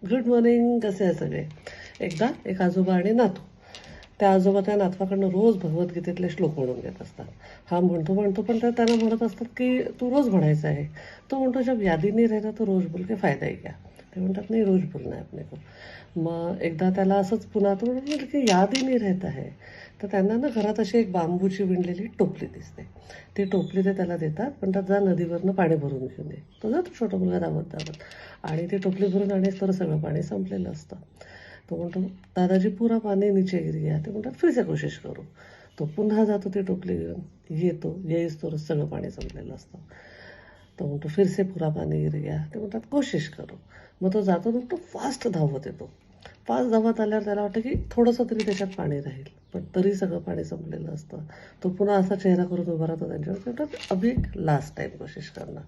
Good morning. कसे आहे सगळे? एकदा एक आजोबा आणि नातू. त्या आजोबा त्या नातवाकडनं रोज भगवद्गीतेतले श्लोक म्हणून घेत असतात. हा म्हणतो म्हणतो पण ते त्यांना म्हणत असतात की तू रोज म्हणायचं आहे. तो म्हणतो जब यादी नहीं रहता तो रोज बोल के फायदा ही क्या. ते म्हणतात नाही, रोज बोलना है अपने को. मग एकदा त्याला असंच पुन्हा तो म्हणतो की याद ही नाही राहत आहे. तर त्यांना ना घरात अशी एक बांबूची विणलेली टोपली दिसते. ती टोपली ते त्याला देतात, म्हणतात जा नदीवरनं पाणी भरून घेऊन ये. तो जातो छोटा मुलगा धावत धावत आणि ती टोपली भरून आणेस तर सगळं पाणी संपलेलं असतं. तो म्हणतो दादाजी पुरा पाणी नीचे गिर गया. ते म्हणतात फिर से कोशिश करू. तो पुन्हा जातो ती टोपली घेऊन, येतो, येईस तर सगळं पाणी संपलेलं असतं. तो म्हणतो फिर से पुरा पाणी गिर गया. ते म्हणतात कोशिश करू. मग तो जातो तर तो फास्ट धावत येतो. फास्ट धावत आल्यावर त्याला वाटतं की थोडंसं तरी त्याच्यात पाणी राहील, पण तरी सगळं पाणी संपलेलं असतं. तो पुन्हा असा चेहरा करून उभा राहतो त्यांच्यावर. ते म्हणतात अभी लास्ट टाईम कोशिश करणार.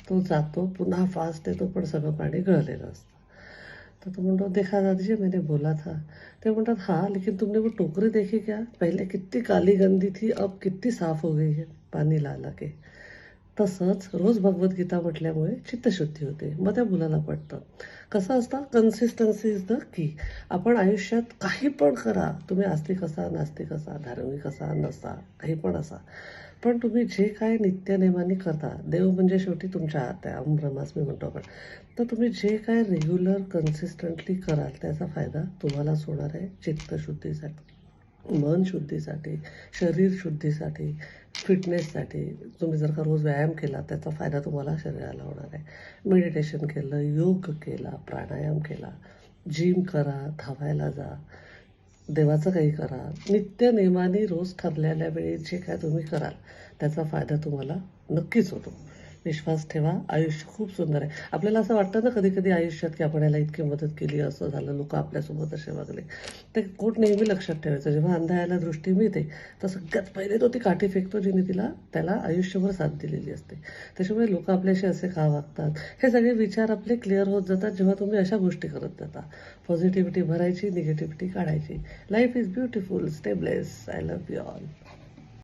तो जातो, पुन्हा फास्ट येतो, पण सगळं पाणी गळलेलं असतं. तर तो म्हणतो देखा दादाजी मैंने बोला था. ते म्हणतात हाँ लेकिन तुमने वो टोकरी देखी क्या, पहले कितनी काली गंदी थी अब कितनी साफ हो गई है पाणी ला ला के. तसंच रोज भगवद्गीता म्हटल्यामुळे चित्तशुद्धी होते. मग त्या मुलाला पडतं. कसं असतं, कन्सिस्टन्सी इज द की. आपण आयुष्यात काही पण करा, तुम्ही आस्तिक असा, नास्तिक असा, धार्मिक असा, नसा, काही पण असा, पण तुम्ही जे काय नित्यनेमाने करता, देव म्हणजे शेवटी तुमच्या हात आहे, अहम ब्रह्मास्मी म्हणतो आपण. तर तुम्ही जे काय रेग्युलर कन्सिस्टंटली कराल त्याचा फायदा तुम्हालाच होणार आहे. चित्तशुद्धीसाठी, मन शुद्धीसाठी, शरीर शुद्धीसाठी, फिटनेससाठी. तुम्ही जर का रोज व्यायाम केला त्याचा फायदा तुम्हाला शरीराला होणार आहे. मेडिटेशन केलं, योग केला, प्राणायाम केला, जिम करा, धावायला जा, देवाचं काही करा. नित्यनेमाने रोज ठरलेल्या वेळी जे काय तुम्ही कराल त्याचा फायदा तुम्हाला नक्कीच होतो. विश्वास ठेवा, आयुष्य खूप सुंदर आहे. आपल्याला असं वाटतं ना कधी कधी आयुष्यात की आपण याला इतकी मदत केली, असं झालं, लोक आपल्यासोबत असे वागले. ते कोट नेहमी लक्षात ठेवायचं. जेव्हा अंधायाला दृष्टी मिळते तर सगळ्यात पहिले तो ती काठी फेकतो जिने त्याला आयुष्यभर साथ दिलेली असते. त्याच्यामुळे लोक आपल्याशी असे का वागतात हे सगळे विचार आपले क्लिअर होत जातात जेव्हा तुम्ही अशा गोष्टी करत जाता. पॉझिटिव्हिटी भरायची, निगेटिव्हिटी काढायची. Life is beautiful. Stay bless. I love you all.